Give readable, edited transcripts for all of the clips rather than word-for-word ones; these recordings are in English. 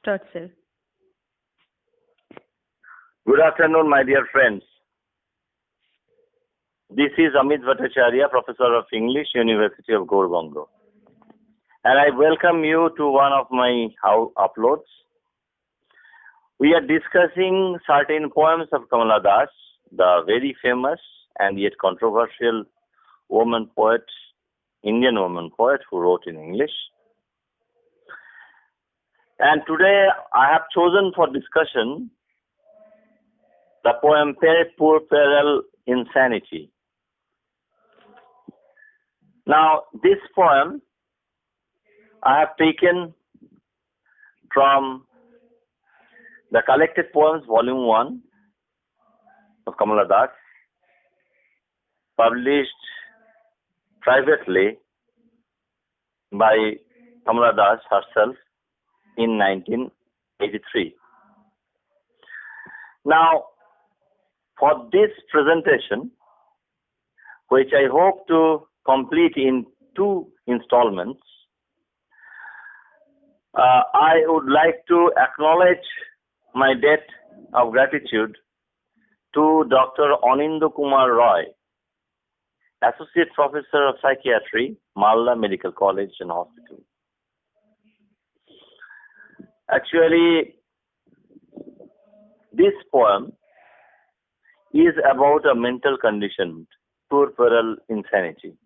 Start, sir. Good afternoon, my dear friends. This is Amit Bhattacharya, Professor of English, University of Gurbango. And I welcome you to one of my uploads. We are discussing certain poems of Kamala Das, the very famous and yet controversial woman poet, Indian woman poet who wrote in English. And today I have chosen for discussion the poem Peripeurperal Insanity. Now, this poem I have taken from the Collected Poems, Volume 1 of Kamala Das, published privately by Kamala Das herself in 1983. Now, for this presentation, which I hope to complete in 2 installments, I would like to acknowledge my debt of gratitude to Dr. Anindya Kumar Roy, Associate Professor of Psychiatry, Malda Medical College and Hospital. Actually, this poem is about a mental condition, puerperal insanity.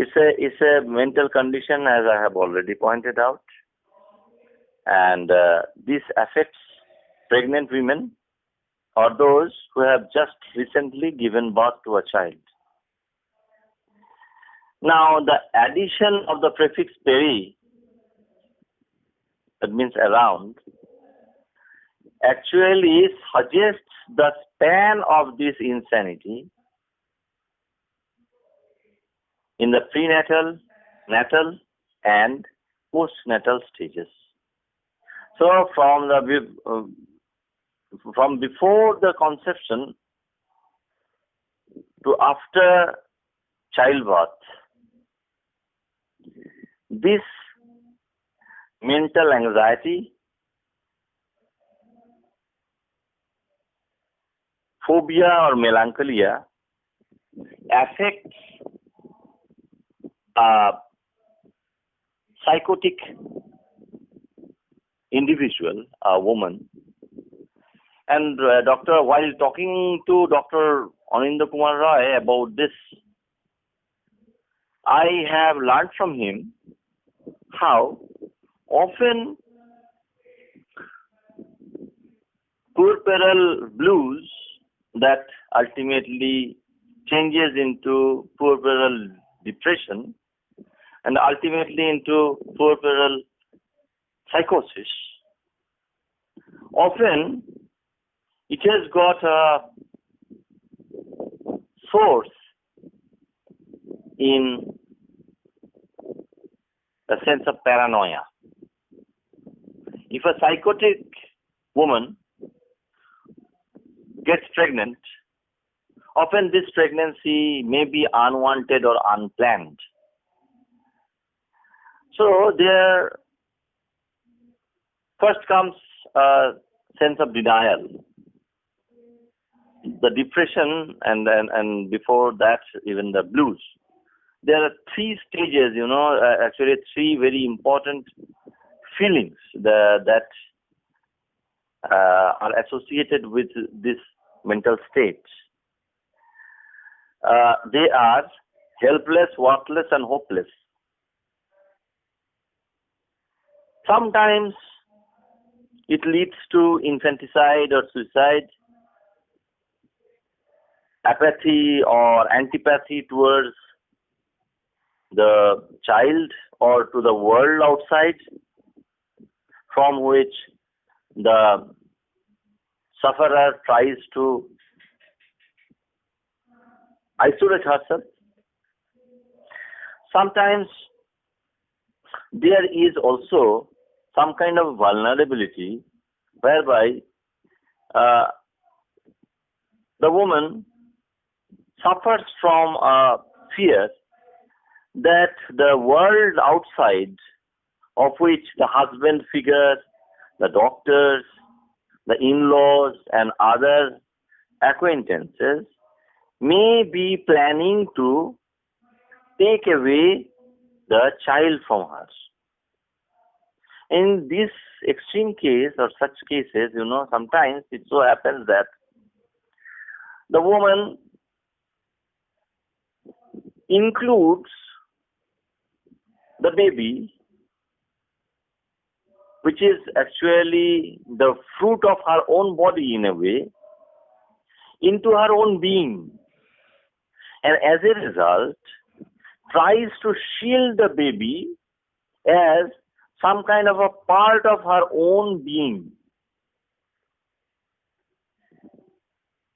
It's a mental condition, as I have already pointed out, and this affects pregnant women or those who have just recently given birth to a child. Now, the addition of the prefix peri, that means around, actually suggests the span of this insanity in the prenatal, natal, and postnatal stages. So, from before the conception to after childbirth, this mental anxiety, phobia or melancholia affects a psychotic individual, a woman. And while talking to Dr. Anindya Kumar Roy about this, I have learned from him how often puerperal blues that ultimately changes into puerperal depression and ultimately into puerperal psychosis. Often it has got a source in a sense of paranoia. If a psychotic woman gets pregnant, often this pregnancy may be unwanted or unplanned. So there first comes a sense of denial, the depression, and before that even the blues. There are 3 stages, actually 3 very important feelings that are associated with this mental state. They are helpless, worthless, and hopeless. Sometimes it leads to infanticide or suicide, apathy or antipathy towards the child or to the world outside, from which the sufferer tries to isolate herself. Sometimes there is also some kind of vulnerability whereby the woman suffers from a fear that the world outside of which the husband figures, the doctors, the in-laws, and other acquaintances may be planning to take away the child from her. In this extreme case or such cases, sometimes it so happens that the woman includes the baby, which is actually the fruit of her own body in a way, into her own being. And as a result, tries to shield the baby as some kind of a part of her own being.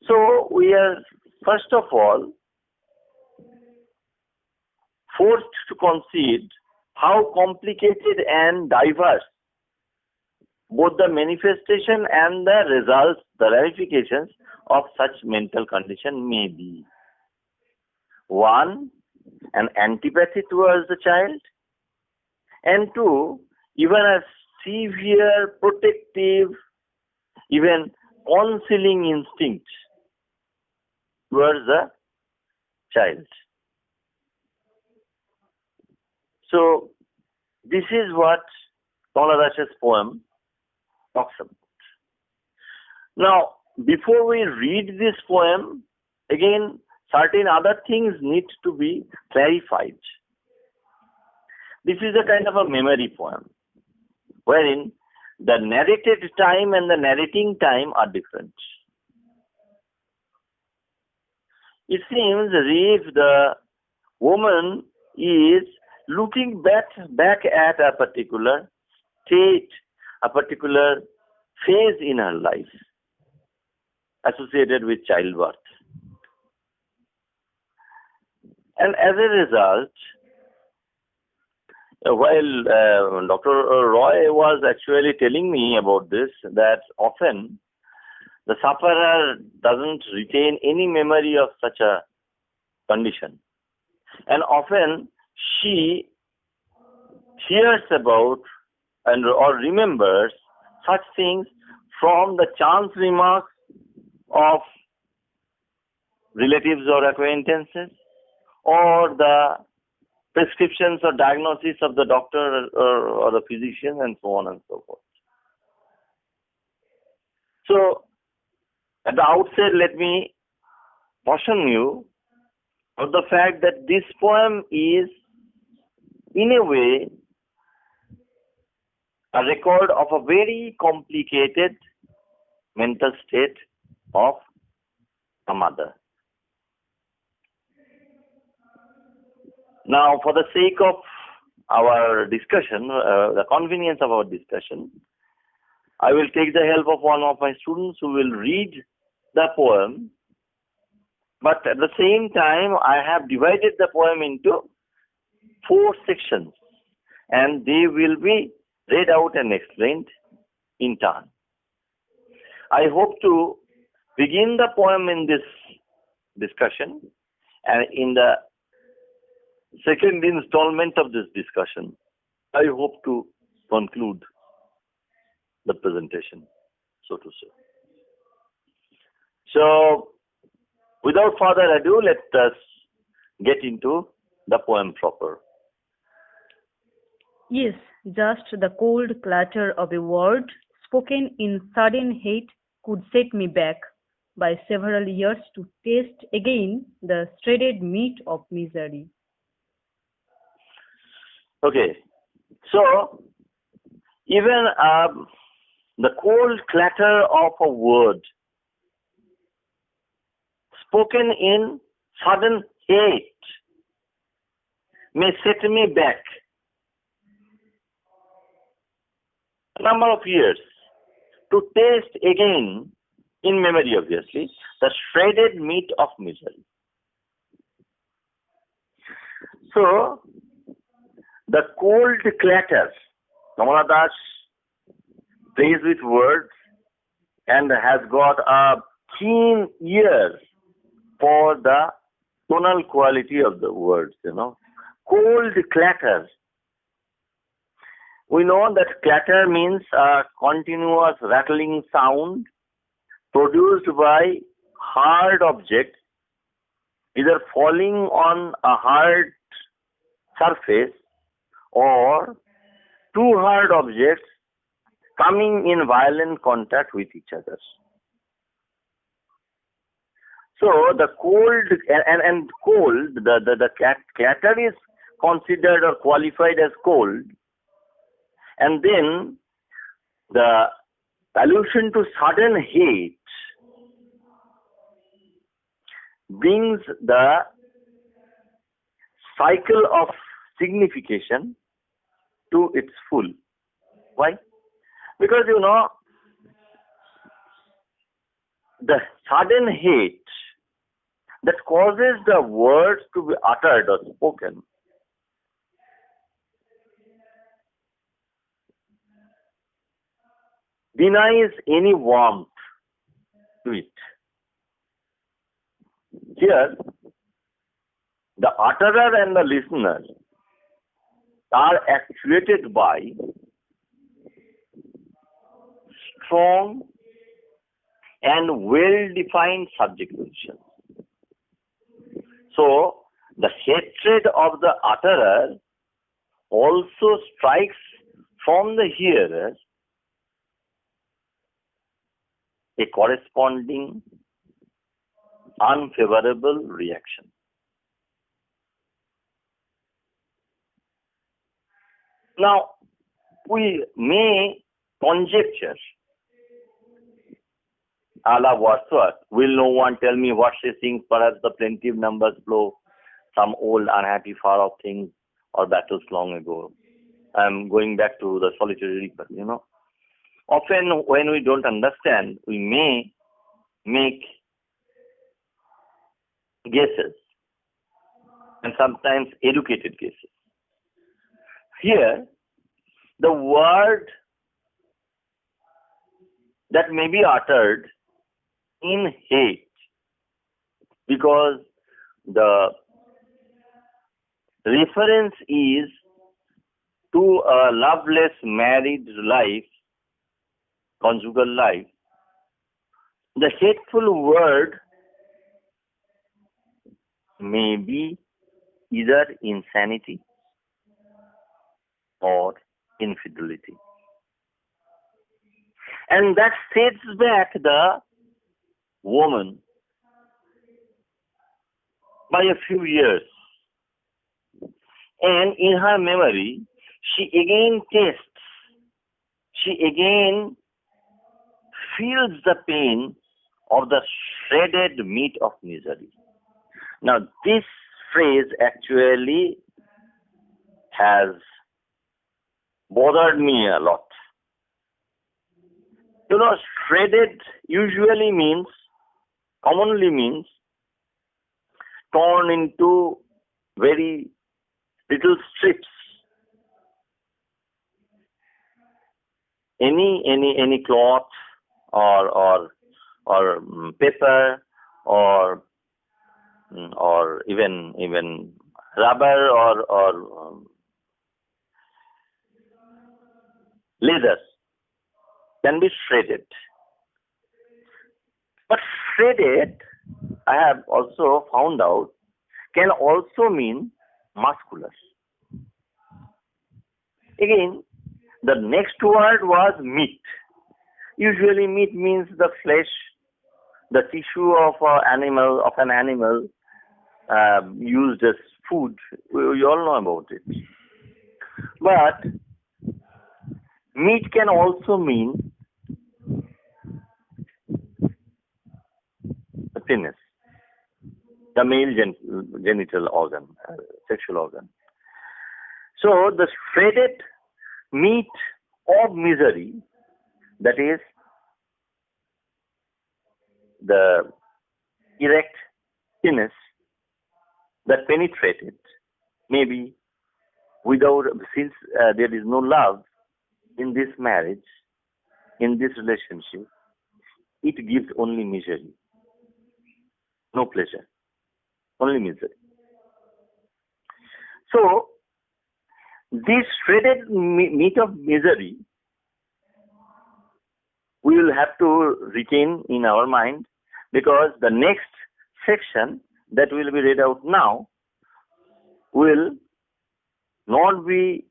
So we are, first of all, forced to concede how complicated and diverse both the manifestation and the results, the ramifications of such mental condition may be. One, an antipathy towards the child, and two, even a severe protective, even concealing instinct towards the child. So, this is what Kamala Das's poem talks about. Now, before we read this poem, again, certain other things need to be clarified. This is a kind of a memory poem, wherein the narrated time and the narrating time are different. It seems as if the woman is looking back at a particular state, a particular phase in her life associated with childbirth. And as a result, while Dr. Roy was actually telling me about this, that often the sufferer doesn't retain any memory of such a condition. And often she hears about or remembers such things from the chance remarks of relatives or acquaintances, or the prescriptions or diagnosis of the doctor or the physician, and so on and so forth. So, at the outset, let me caution you of the fact that this poem is, in a way, a record of a very complicated mental state of a mother. Now, for the sake of our discussion, the convenience of our discussion, I will take the help of one of my students who will read the poem, but at the same time, I have divided the poem into 4 sections, and they will be read out and explained in turn. I hope to begin the poem in this discussion, and in the second installment of this discussion, I hope to conclude the presentation, so to say. So, without further ado, let us get into the poem proper. Yes, just the cold clatter of a word spoken in sudden hate could set me back by several years to taste again the shredded meat of misery. Okay, so even the cold clatter of a word spoken in sudden hate may set me back a number of years to taste again, in memory obviously, the shredded meat of misery. So, the cold clatter, Kamala Das plays with words and has got a keen ear for the tonal quality of the words, Cold clatter. We know that clatter means a continuous rattling sound produced by hard objects either falling on a hard surface or two hard objects coming in violent contact with each other. So the cold and cold, the clatter is considered or qualified as cold, and then the allusion to sudden hate brings the cycle of signification to its full. Why? Because the sudden hate that causes the words to be uttered or spoken denies any warmth to it. Here, the utterer and the listener are actuated by strong and well-defined subject positions. So, the hatred of the utterer also strikes from the hearer a corresponding unfavorable reaction. Now, we may conjecture, a la Wordsworth, will no one tell me what she sings, perhaps the plaintive numbers blow, some old unhappy far off things or battles long ago. I'm going back to the solitary reaper, Often when we don't understand, we may make guesses, and sometimes educated guesses. Here, the word that may be uttered in hate, because the reference is to a loveless married life, conjugal life, the hateful word may be either insanity or infidelity. And that sets back the woman by a few years. And in her memory, she again feels the pain of the shredded meat of misery. Now, this phrase actually has bothered me a lot. Shredded commonly means torn into very little strips. Any cloth or paper or even rubber or leather can be shredded. But shredded, I have also found out, can also mean muscular. Again, the next word was meat. Usually meat means the flesh, the tissue of an animal used as food. We all know about it. But meat can also mean the penis, the male genital organ, sexual organ. So the shredded meat of misery, that is the erect penis that penetrated, maybe since there is no love in this marriage, in this relationship, it gives only misery, no pleasure, only misery. So this shredded meat of misery we will have to retain in our mind, because the next section that will be read out now will not be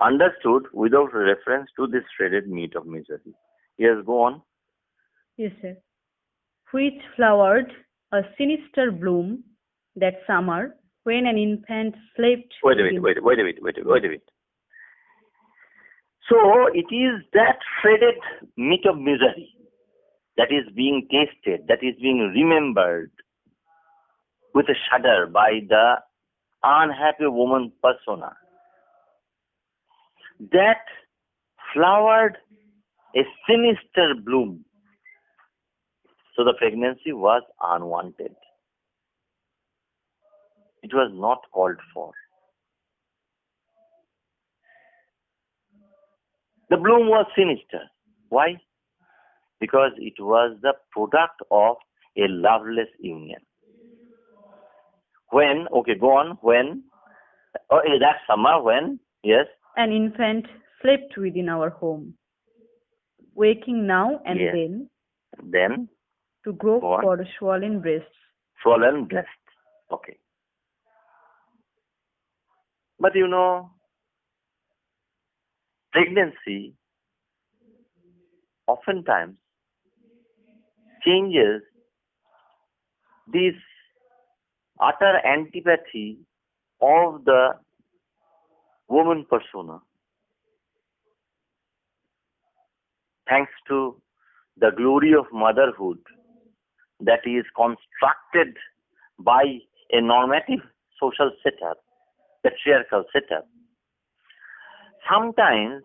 understood without reference to this shredded meat of misery. Yes, go on. Yes, sir. Which flowered a sinister bloom that summer when an infant slept. Wait a minute. So it is that shredded meat of misery that is being tasted, that is being remembered with a shudder by the unhappy woman persona, that flowered a sinister bloom. So the pregnancy was unwanted. It was not called for. The bloom was sinister. Why? Because it was the product of a loveless union. When, okay, go on, when, that summer when, yes. An infant slept within our home, waking now and yes. Then to grope for swollen breasts. Swollen breasts, okay. But you know, pregnancy oftentimes changes this utter antipathy of the woman persona, thanks to the glory of motherhood that is constructed by a normative social setup, patriarchal setup. Sometimes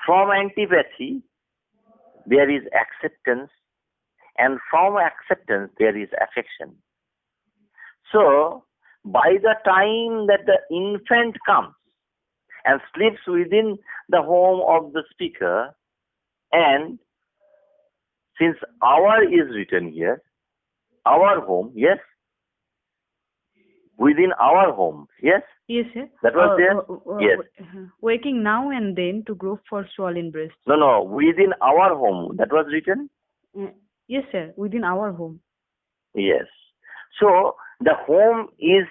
from antipathy there is acceptance, and from acceptance there is affection. So by the time that the infant comes and sleeps within the home of the speaker, and since our is written here, our home, yes, within our home, yes? Yes, sir. That was there? Yes. Waking now and then to grope for swollen breasts. No, within our home, that was written? Yes, sir, within our home. Yes. So, the home is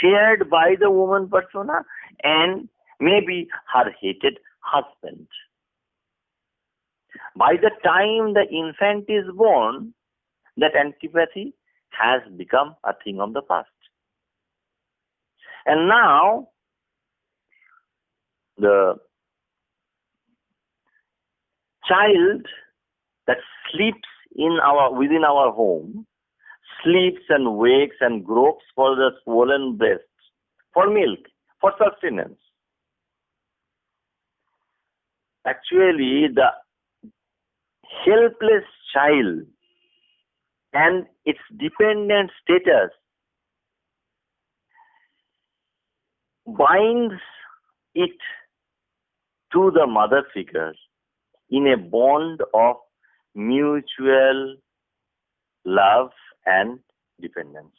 shared by the woman persona and maybe her hated husband. By the time the infant is born, that antipathy has become a thing of the past. And now, the child that sleeps within our home sleeps and wakes and gropes for the swollen breasts, for milk, for sustenance. Actually, the helpless child and its dependent status binds it to the mother figure in a bond of mutual love and dependence.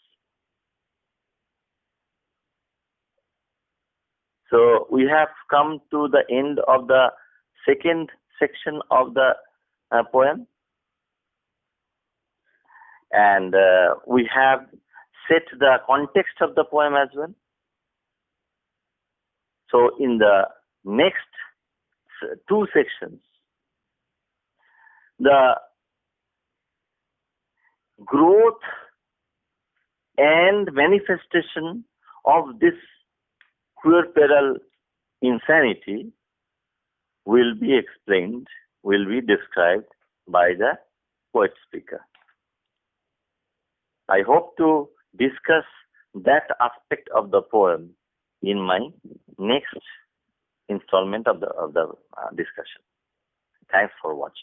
So we have come to the end of the second section of the poem, and we have set the context of the poem as well. So in the next two sections, the growth and manifestation of this puerperal insanity will be explained, will be described by the poet speaker. I hope to discuss that aspect of the poem in my next installment of the discussion. Thanks for watching.